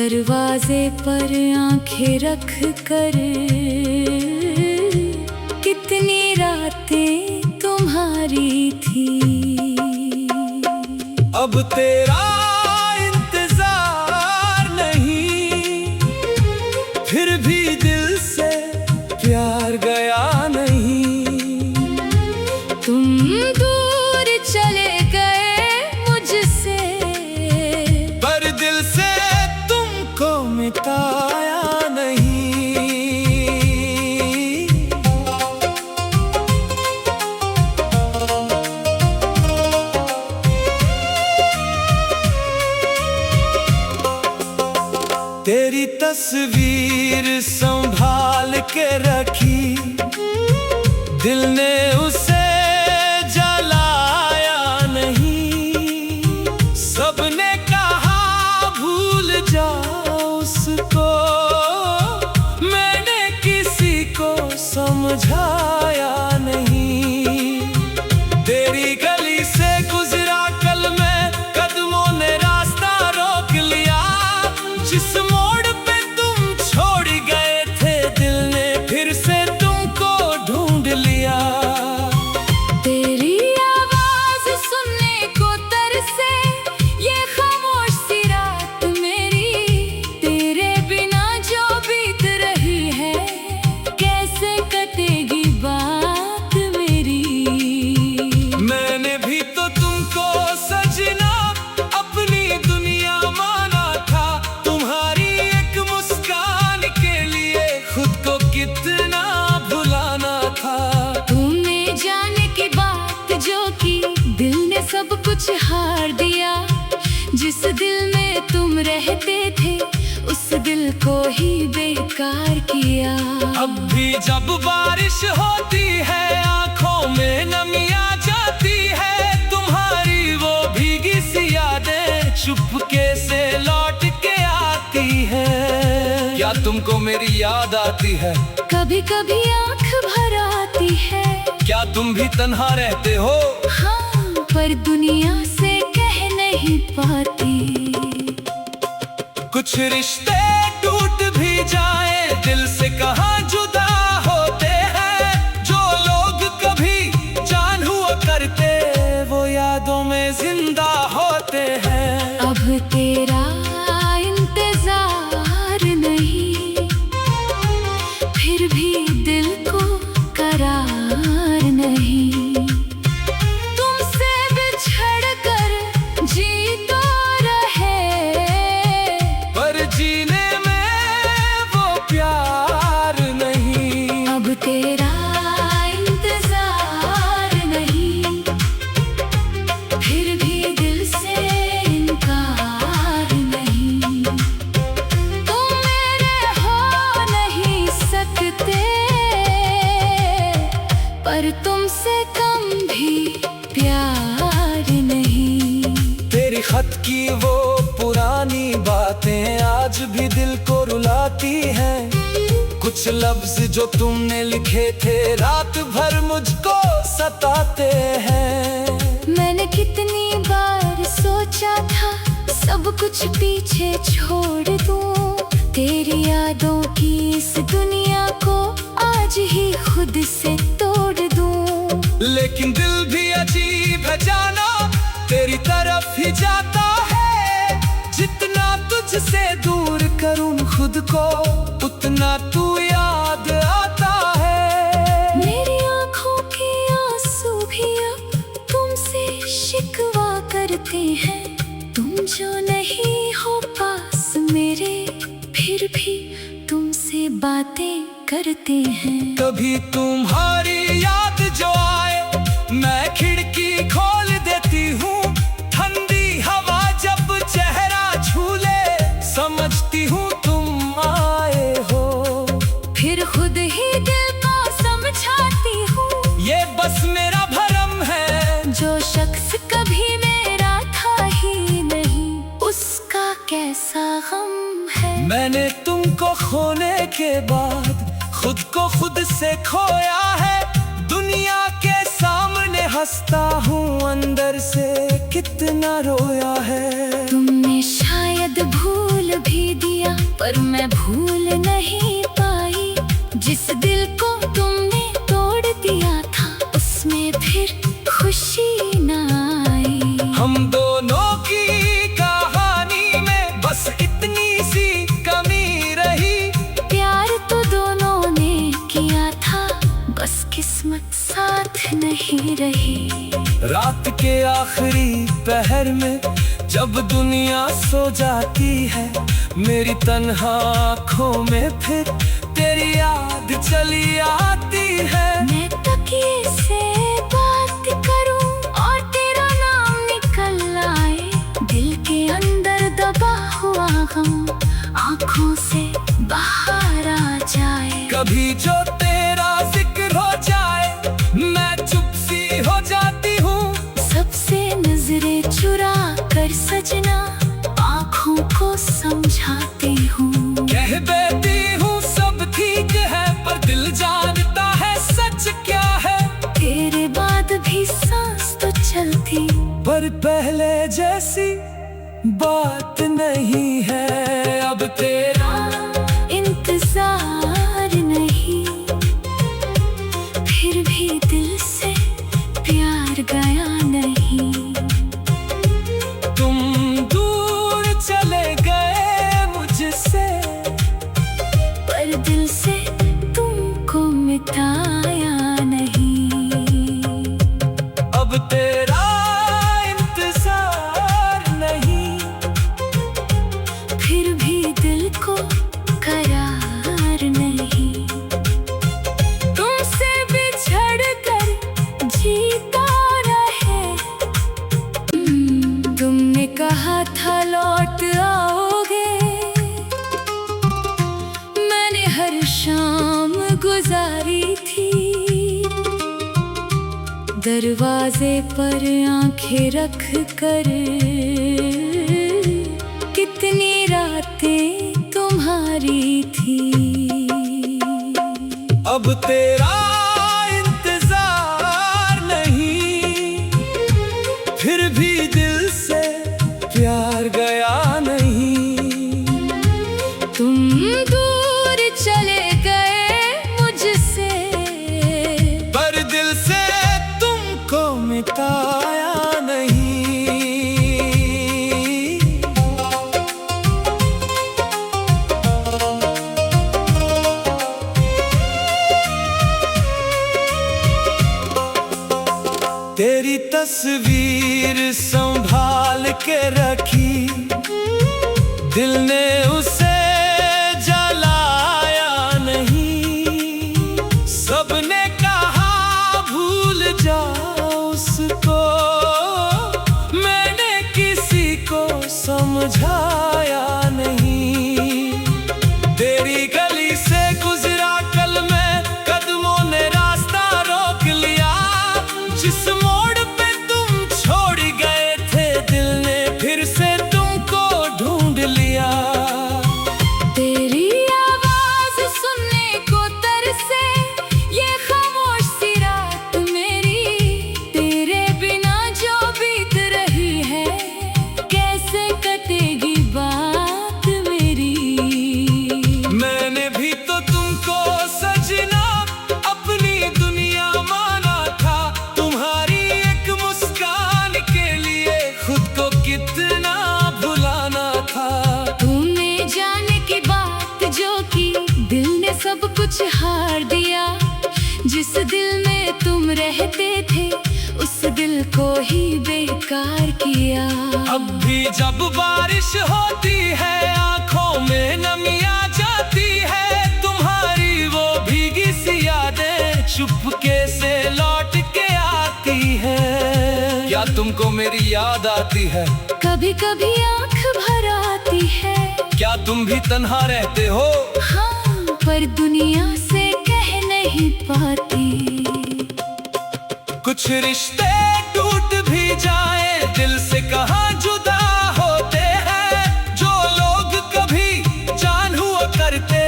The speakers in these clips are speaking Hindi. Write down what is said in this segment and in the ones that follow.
दरवाजे पर आंखें रख कर कितनी रातें तुम्हारी थी। अब तेरा इंतजार नहीं, फिर भी दिल से प्यार गया नहीं। तुम दूर चले गए मुझसे, पर दिल से तुमको मिटाया नहीं। तेरी तस्वीर संभाल के रखी, दिल ने उसे जलाया नहीं। सबने कहा भूल जा उसको, मैंने किसी को समझाया नहीं। तेरी गली से गुजरा कल मैं, कदमों ने रास्ता रोक लिया। जिस मोड़ पे तुम छोड़ गए थे, दिल ने फिर से तुमको ढूंढ लिया। तेरी आवाज सुनने को तरसे ये खामोश सी रात मेरी। तेरे बिना जो बीत रही है, कैसे कटेगी बात मेरी। मैंने भी तो तुमको सजना अपनी दुनिया माना था। तुम्हारी एक मुस्कान के लिए खुद को कितना भुलाना था। तूने जाने की बात जो की, दिल ने सब कुछ हार दिया। जिस दिल में तुम रहते थे, उस दिल को ही बेकार किया। अब भी जब बारिश होती है, आंखों में नमी आ जाती है। तुम्हारी वो भीगी सी यादें चुपके से लौट के आती है। क्या तुमको मेरी याद आती है? कभी कभी आंख भर आती है। क्या तुम भी तन्हा रहते हो? हाँ, पर दुनिया से कह नहीं पाती। कुछ रिश्ते टूट भी जाए, दिल से कहाँ जुदा होते हैं। जो लोग कभी जान हुआ करते, वो यादों में जिंदा होते हैं। अब तेरा इंतजार नहीं, फिर भी दिल को करार नहीं। तुमसे बिछड़ कर जी तो रहे, पर जीने में वो प्यार नहीं। अब तेरा इंतजार नहीं, फिर भी दिल से इनकार नहीं। तुम मेरे हो नहीं सकते, पर तुमसे कम भी प्यार नहीं। तेरी खत की वो पुरानी बातें आज भी दिल को रुलाती हैं। कुछ लफ्ज जो तुमने लिखे थे, रात भर मुझको सताते हैं। मैंने कितनी बार सोचा था, सब कुछ पीछे छोड़ दूं। तेरी यादों की इस दुनिया को आज ही खुद से तोड़ दूं। लेकिन दिल भी अजीब है जाना, तेरी तरफ ही जाता है। जितना तुझसे दूर करूं खुद को, उतना तू याद आता है। मेरी आंखों के आंसू भी अब तुमसे शिकवा करते हैं। तुम जो नहीं हो पास मेरे, फिर भी तुमसे बातें करते हैं। कभी तुम्हारी याद जो आए, मैं खिड़की खोल देती हूँ। ठंडी हवा जब चेहरा झूले, समझती हूँ तुम आए हो। फिर खुद ही दिल को समझाती हूँ, ये बस मेरा भरम है। जो शख्स कभी मेरा था ही नहीं, उसका कैसा गम है। मैंने तुमको खोने के बाद खुद को खुद से खोया है। दुनिया के सामने हंसता हूँ, अंदर से कितना रोया है। तुमने शायद भूल भी दिया पर मैं भूल नहीं पाई। जिस दिल को तुमने तोड़ दिया था उसमें फिर खुशी न आई। हम दोनों की कहानी में बस इतनी सी कमी रही। प्यार तो दोनों ने किया था, बस किस्मत साथ नहीं रही। रात के आखिरी पहर में जब दुनिया सो जाती है, मेरी तन्हा आँखों में फिर तेरी याद चली आती है। मैं तकिए से बात करूं और तेरा नाम निकल आए। दिल के अंदर दबा हुआ गम आँखों से बाहर आ जाए। कभी जो तेरा जिक्र हो जाए मैं चुप सी हो जाती हूँ। सबसे नजरें चुरा कर सजना आँखों को समझाती हूँ। कह देती हूँ सब ठीक है, पर दिल जानता है सच क्या है। तेरे बाद भी सांस तो चलती, पर पहले जैसी बात नहीं है। अब तेरा इंतजार नहीं, फिर भी दिल से प्यार गया नहीं। तुम दूर चले गए मुझसे, पर दिल से तुमको मिटाया नहीं। अब तेरा इंतजार नहीं, फिर भी दिल को करार नहीं। तुमसे बिछड़ कर जीता रहे। तुमने कहा था लौट आओगे, मैंने हर शाम गुजारी थी। दरवाजे पर आंखें रख कर कितनी रातें तुम्हारी थी। अब तेरा इंतजार नहीं, फिर भी दिल से प्यार गया नहीं। तुम दूर चले गए मुझसे, पर दिल से तुमको मिटाया नहीं। तेरी तस्वीर संभाल के रखी, दिल ने उसे जलाया नहीं। सबने कहा भूल जाओ उसको, मैंने किसी को समझाया नहीं। तेरी गली से गुजरा कल मैं, कदमों ने रास्ता रोक लिया। जिस मोड़ पे तुम छोड़ गए थे, दिल ने फिर से तुमको ढूंढ लिया। तेरी आवाज सुनने को तरसे ये खामोश सी रात मेरी। तेरे बिना जो बीत रही है, कैसे कटेगी बात मेरी। मैंने भी तो तुमको सजना अपनी दुनिया माना था। तुम्हारी एक मुस्कान के लिए खुद को कितना भुलाना था। तूने जाने की बात जो की, दिल ने सब कुछ हार दिया। जिस दिल में तुम रहते थे, उस दिल को ही बेकार किया। अब भी जब बारिश होती है, आंखों में नमी आ जाती है। तुम्हारी वो भीगी सी यादें चुपके से लौट के आती है। क्या तुमको मेरी याद आती है? कभी कभी आँख भर आती है। क्या तुम भी तन्हा रहते हो? हाँ, पर दुनिया से कह नहीं पाती। कुछ रिश्ते टूट भी जाए, दिल से कहाँ जुदा होते हैं। जो लोग कभी जान हुआ करते,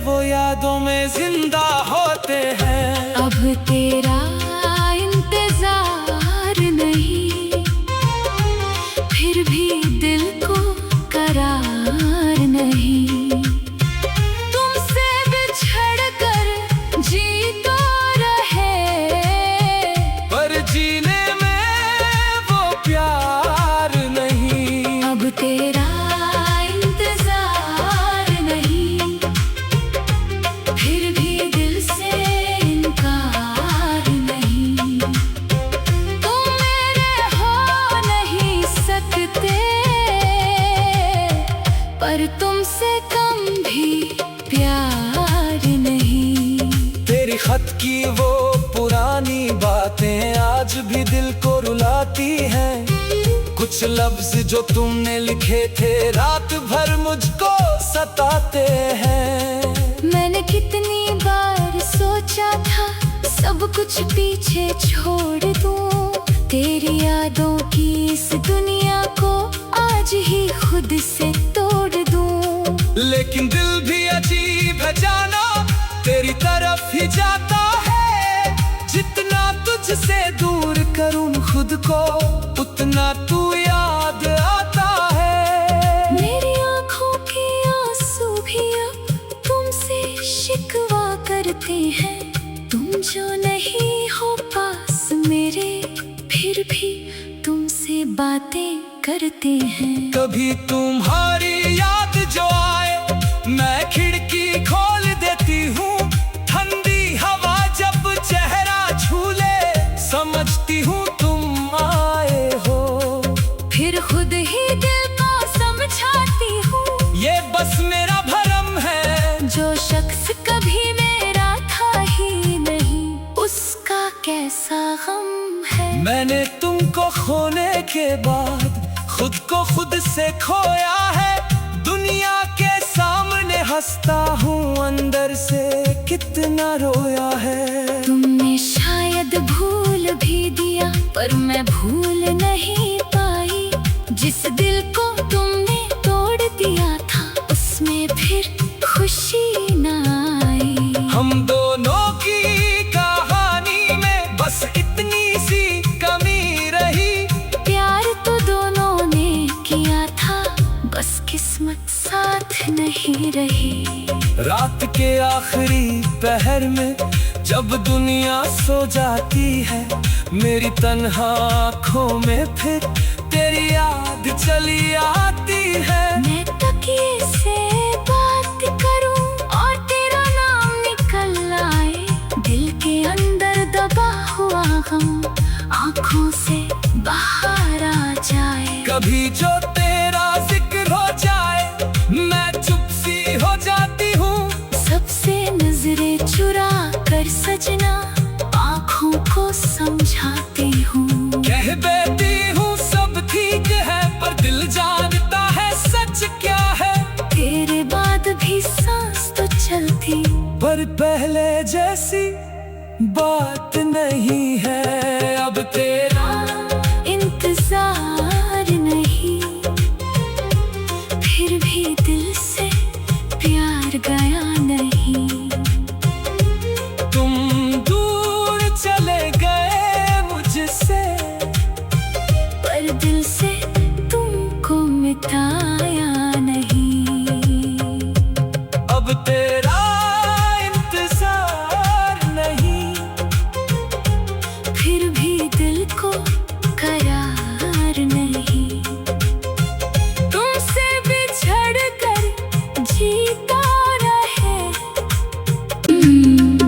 वो यादों में जिंदा होते हैं। अब तेरा इंतजार नहीं, फिर भी दिल को करार नहीं। की वो पुरानी बातें आज भी दिल को रुलाती हैं। कुछ लफ्ज जो तुमने लिखे थे रात भर मुझको सताते हैं। मैंने कितनी बार सोचा था सब कुछ पीछे छोड़ दूं, तेरी यादों की इस दुनिया को आज ही खुद से तोड़ दूं। लेकिन दिल भी अजीब है जाना, तेरी तरफ ही जाता है। जितना तुझसे दूर करूं खुद को उतना तू याद आता है। मेरी आँखों के आंसू भी अब तुमसे शिकवा करते हैं। तुम जो नहीं हो पास मेरे, फिर भी तुमसे बातें करते हैं। कभी तुम्हारी याद जो आए मैं खिड़की खोल देती हूँ। ठंडी हवा जब चेहरा छूले समझती हूँ तुम आए हो। फिर खुद ही दिल को समझाती हूँ ये बस मेरा भरम है। जो शख्स कभी मेरा था ही नहीं, उसका कैसा गम है। मैंने तुमको खोने के बाद खुद को खुद से खोया है। दुनिया के सामने हंसता हूँ, अंदर से कितना रोया है। तुमने शायद भूल भी दिया पर मैं भूल नहीं पाई। जिस दिल को तुमने तोड़ दिया था उसमें फिर खुशी ना आई। हम दोनों की कहानी में बस इतनी सी कमी रही। प्यार तो दोनों ने किया था, बस किस्मत साथ नहीं रही। रात के आखिरी पहर में जब दुनिया सो जाती है, मेरी तन्हा आँखों में फिर तेरी याद चली आती है। मैं तकिए से बात करूं और तेरा नाम निकल आए। दिल के अंदर दबा हुआ गम आँखों से बाहर आ जाए। कभी जो तेरा जिक्र हो जाए मैं चुप सी हो जाती हूँ। सबसे नजरें चुरा कर सजना आँखों को समझाती हूँ। कह देती हूँ सब ठीक है पर दिल जानता है सच क्या है। तेरे बाद भी सांस तो चलती, पर पहले जैसी बात नहीं है। अब तेरा इंतजार नहीं, फिर भी दिल से प्यार गया नहीं। तुम दूर चले गए मुझसे, पर दिल से तुमको मिटाया नहीं। अब तेरा इंतजार नहीं, फिर भी दिल को करार नहीं। तुमसे बिछड़ कर जीता रहे।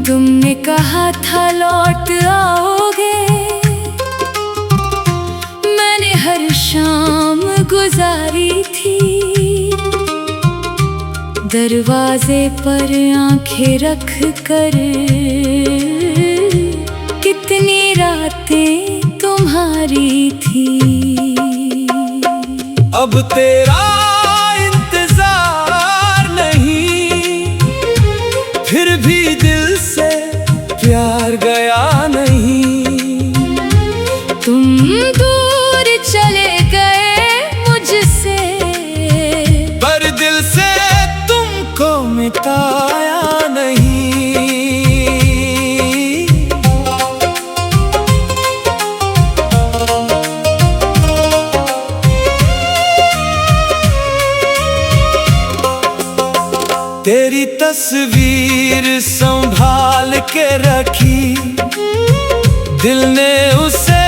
तुमने कहा था लौट आओगे, मैंने हर शाम गुजारी थी। दरवाजे पर आंखें रख कर कितनी रातें तुम्हारी थी। अब तेरा इंतजार नहीं, फिर भी दिल से प्यार गया नहीं। तुम दूर चले गए मुझसे, पर दिल से तुमको मिटाया नहीं। तेरी तस्वीर संभाल के रखी, दिल ने उसे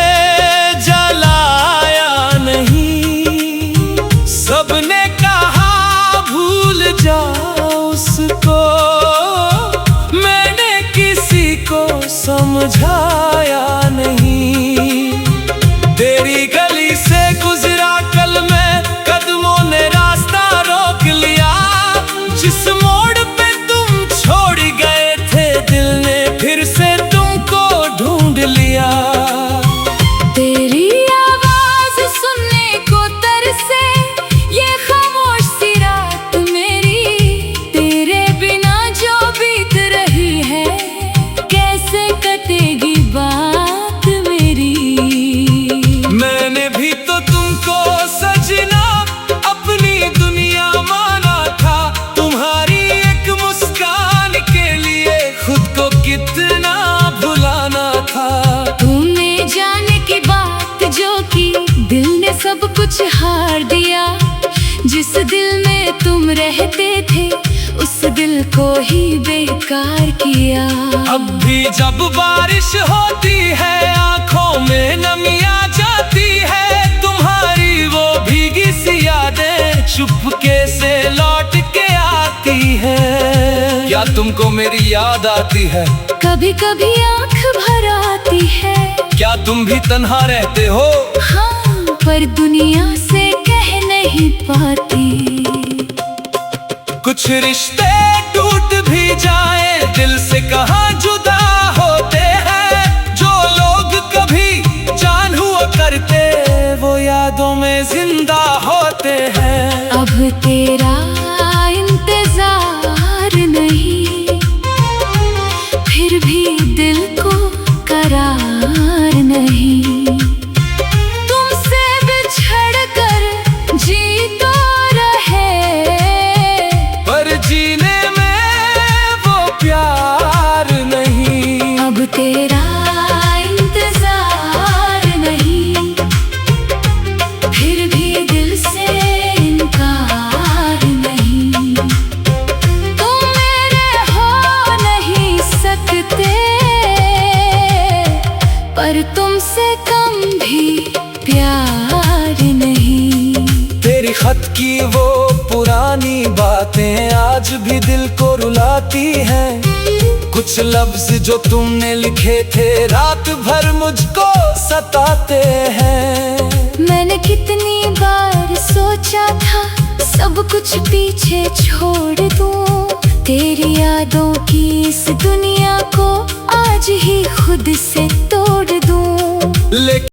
जलाया नहीं। सबने कहा भूल जा उसको, मैंने किसी को समझाया नहीं। तेरी गली से गुजरा कल मैं, कदमों ने रास्ता रोक लिया। जिस मोड़ पे तुम छोड़ गए थे दिल ने फिर से सब कुछ हार दिया। जिस दिल में तुम रहते थे उस दिल को ही बेकार किया। अब भी जब बारिश होती है आंखों में नमी आ जाती है। तुम्हारी वो भीगी सी यादें चुपके से लौट के आती है। क्या तुमको मेरी याद आती है? कभी कभी आंख भर आती है। क्या तुम भी तन्हा रहते हो? हाँ, पर दुनिया से कह नहीं पाती। कुछ रिश्ते टूट भी जाए दिल से कहाँ जुदा होते हैं। जो लोग कभी जान हुआ करते वो यादों में जिंदा होते हैं। अब तेरा इंतजार नहीं, फिर भी दिल को करार नहीं। तुमसे बिछड़ कर जी तो रहे, पर जीने में वो प्यार नहीं। अब तेरा इंतजार नहीं, फिर भी दिल से इनकार नहीं। तुम मेरे हो नहीं सकते, पर तुमसे कम भी प्यार नहीं। तेरी खत की वो पुरानी बातें आज भी दिल को रुलाती हैं। कुछ लफ्ज जो तुमने लिखे थे रात भर मुझको सताते हैं। मैंने कितनी बार सोचा था सब कुछ पीछे छोड़ दूं। तेरी यादों की इस दुनिया को आज ही खुद से तोड़ दूं।